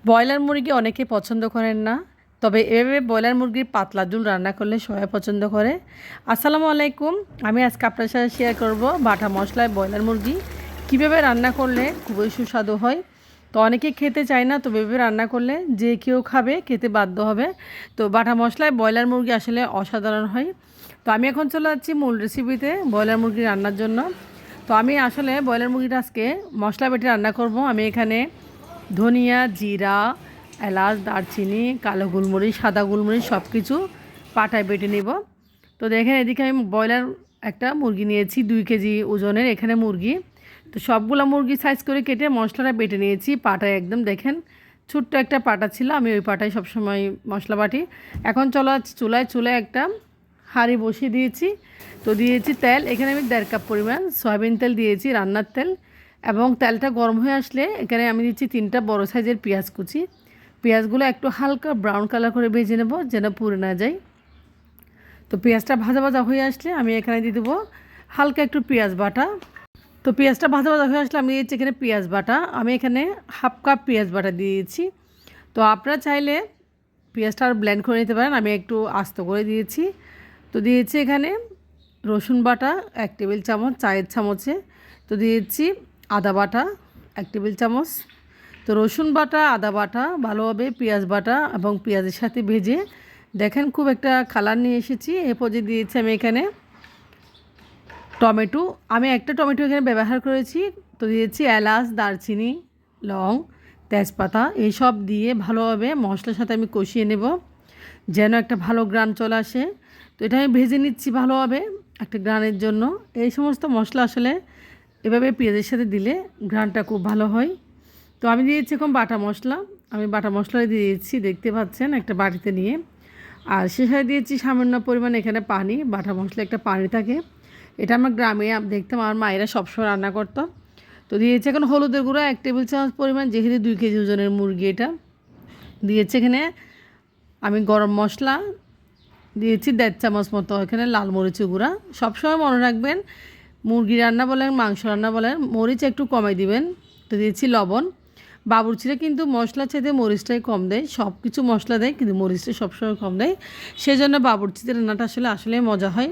Broiler মুরগি অনেকে পছন্দ করেন না, তবে এভাবে ব্রয়লার মুরগির পাতলা ঝোল রান্না করলে সবাই পছন্দ করে। আসসালামু আলাইকুম। আমি আজকে আপনার সাথে শেয়ার করব বাটা মশলায় ব্রয়লার মুরগি কীভাবে রান্না করলে খুবই সুস্বাদু হয়। তো অনেকে খেতে চায় না, তো এভাবে রান্না করলে যে কেউ খাবে, খেতে বাধ্য হবে। তো বাটা মশলায় ব্রয়লার মুরগি আসলে অসাধারণ হয়। তো আমি এখন চলে যাচ্ছি মূল রেসিপিতে ব্রয়লার মুরগি রান্নার জন্য। তো আমি আসলে ব্রয়লার মুরগিটা আজকে মশলা বেটে রান্না করব। আমি এখানে ধনিয়া, জিরা, এলাচ, দারচিনি, কালো গোলমরিচ, সাদা গোলমরিচ সব কিছু পাটায় বেটে নেব। তো দেখেন, এদিকে আমি ব্রয়লার একটা মুরগি নিয়েছি 2 কেজি ওজনের এখানে মুরগি। তো সবগুলো মুরগি সাইজ করে কেটে মশলাটা বেটে নিয়েছি পাটায়। একদম দেখেন ছোট্ট একটা পাটা ছিল, আমি ওই পাটায় সবসময় মশলা বাটি। এখন চলো চুলায় একটা হাঁড়ি বসিয়ে দিয়েছি। তো দিয়েছি তেল, এখানে আমি 1.5 কাপ পরিমাণ সয়াবিন তেল দিয়েছি, রান্নার তেল। এবং তেলটা গরম হয়ে আসলে এখানে আমি দিচ্ছি 3টা বড় সাইজের পেঁয়াজ কুচি। পেঁয়াজগুলো একটু হালকা ব্রাউন কালার করে ভেজে নেব, যেন পুড়ে না যায়। তো পেঁয়াজটা ভাজা ভাজা হয়ে আসলে আমি এখানে দিয়ে দেবো হালকা একটু পেঁয়াজ বাটা। তো পেঁয়াজটা ভাজা ভাজা হয়ে আসলে আমি দিয়েছি এখানে পেঁয়াজ বাটা। আমি এখানে 1/2 কাপ পেঁয়াজ বাটা দিয়েছি। তো আপনারা চাইলে পেঁয়াজটা আর ব্লেন্ড করে নিতে পারেন, আমি একটু আস্ত করে দিয়েছি। তো দিয়েছি এখানে রসুন বাটা 1 টেবিল চামচ, চায়ের চামচে। তো দিয়েছি আদা বাটা 1 টেবিল চামচ। তো রসুন বাটা, আদা বাটা ভালোভাবে পেঁয়াজ বাটা এবং পেঁয়াজের সাথে ভেজে দেখেন খুব একটা কালার নিয়ে এসেছি। এরপর যে দিয়েছি আমি এখানে টমেটো, আমি একটা টমেটো এখানে ব্যবহার করেছি। তো দিয়েছি এলাচ, দারচিনি, লং, তেজপাতা এইসব দিয়ে ভালোভাবে মশলার সাথে আমি কষিয়ে নেব, যেন একটা ভালো গ্রান চলে আসে। তো এটা আমি ভেজে নিচ্ছি ভালোভাবে একটা গ্রানের জন্য। এই সমস্ত মশলা আসলে এভাবে পেঁয়াজের সাথে দিলে গ্রানটা খুব ভালো হয়। তো আমি দিয়েছি এখন বাটা মশলা, আমি বাটা মশলা দিয়েছি, দেখতে পাচ্ছেন একটা বাটিতে নিয়ে। আর শেষে দিয়েছি সামান্য পরিমাণ এখানে পানি, বাটা মশলা একটা পানি থাকে, এটা আমার গ্রামে দেখতাম আমার মায়েরা সবসময় রান্না করতো। তো দিয়েছি এখন হলুদের গুঁড়া 1 টেবিল চামচ পরিমাণ, যেহেতু 2 কেজি ওজনের মুরগি এটা। দিয়েছি এখানে আমি গরম মশলা দিয়েছি 1.5 চামচ মতো, এখানে লাল মরিচের গুঁড়া। সবসময় মনে রাখবেন মুরগি রান্না বলেন, মাংস রান্না বলেন, মরিচ একটু কমাই দিবেন। তো দিয়েছি লবণ। বাবুর্চিরা কিন্তু মশলা চাইতে মরিচটাই কম দেয়, সব কিছু মশলা দেয় কিন্তু মরিচটা সবসময় কম দেয়। সেই জন্য বাবুর্চিতে রান্নাটা আসলে মজা হয়,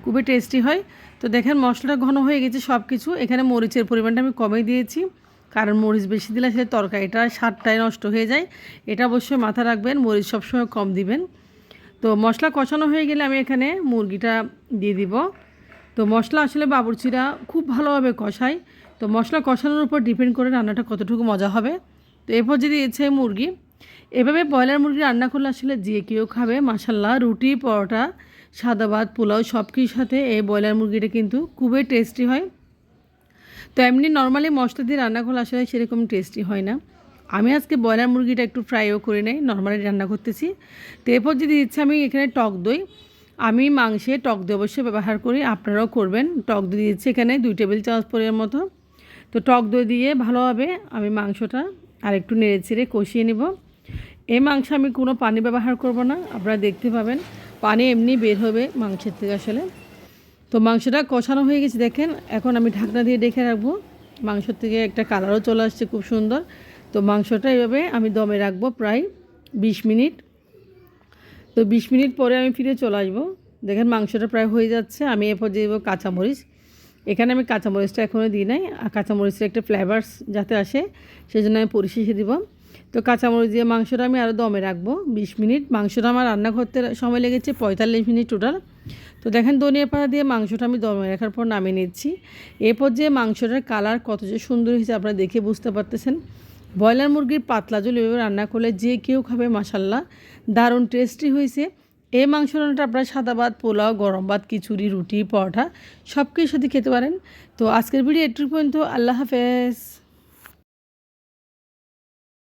খুবই টেস্টি হয়। তো দেখেন মশলাটা ঘন হয়ে গেছে সব কিছু। এখানে মরিচের পরিমাণটা আমি কমই দিয়েছি, কারণ মরিচ বেশি দিলে আসলে তরকারিটা স্বাদটাই নষ্ট হয়ে যায়। এটা অবশ্যই মাথায় রাখবেন, মরিচ সবসময় কম দিবেন। তো মশলা কষানো হয়ে গেলে আমি এখানে মুরগিটা দিয়ে দিব। তো মশলা আসলে বাবুর্চিরা খুব ভালোভাবে কষায়। তো মশলা কষানোর উপর ডিপেন্ড করে রান্নাটা কতটুকু মজা হবে। তো এরপর যদি দিয়েছে মুরগি, এভাবে ব্রয়লার মুরগি রান্না করলে আসলে যে কেউ খাবে মাশাল্লাহ। রুটি, পরোটা, সাদা ভাত, পোলাও সব কিছুর সাথে এই ব্রয়লার মুরগিটা কিন্তু খুবই টেস্টি হয়। তো এমনি নর্মালি মশলা দিয়ে রান্না করলে আসলে সেরকম টেস্টি হয় না। আমি আজকে ব্রয়লার মুরগিটা একটু ফ্রাইও করে নেই, নর্মালি রান্না করতেছি। তো এরপর যদি দিচ্ছি আমি এখানে টক দই। আমি মাংসে টক দই অবশ্যই ব্যবহার করি, আপনারাও করবেন। টক দই দিচ্ছি এখানে 2 টেবিল চামচ পরিমাণ মতো। তো টক দই দিয়ে ভালোভাবে আমি মাংসটা আর একটু নেড়ে চেড়ে কষিয়ে নেব। এই মাংস আমি কোনো পানি ব্যবহার করব না, আপনারা দেখতে পাবেন পানি এমনি বের হবে মাংসের থেকে আসলে। তো মাংসটা কষানো হয়ে গেছে দেখেন, এখন আমি ঢাকনা দিয়ে ঢেকে রাখবো। মাংসর থেকে একটা কালারও চলে আসছে খুব সুন্দর। তো মাংসটা এভাবে আমি দমে রাখবো প্রায় 20 মিনিট। তো 20 মিনিট পরে আমি ফিরে চলে আসবো। দেখেন মাংসটা প্রায় হয়ে যাচ্ছে। আমি এরপর দিয়ে দেবো কাঁচামরিচ। এখানে আমি কাঁচামরিচটা এখনও দিই নাই, আর কাঁচামরিচের একটা ফ্লেভারস যাতে আসে সেই জন্য আমি পরিশেষে দিব। তো কাঁচামরিচ দিয়ে মাংসটা আমি আরও দমে রাখবো 20 মিনিট। মাংসটা আমার রান্না করতে সময় লেগেছে 45 মিনিট টোটাল। তো দেখেন ধনিয়া পাতা দিয়ে মাংসটা আমি দমে রাখার পর নামিয়ে নিচ্ছি। এরপর যে মাংসটার কালার কত যে সুন্দর হয়েছে আপনারা দেখে বুঝতে পারতেছেন। ব্রয়লার মুরগির পাতলা ঝোল এভাবে রান্না করলে যে কেউ খাবে মাশাল্লাহ, দারুণ টেস্টি হয়েছে। এই মাংস রান্নাটা আপনারা সাদা ভাত, পোলাও, গরম ভাত, খিচুড়ি, রুটি, পরোটা সব কিছুর সাথে খেতে পারেন। তো আজকের ভিডিও এটুকু পর্যন্ত। আল্লাহ হাফেজ।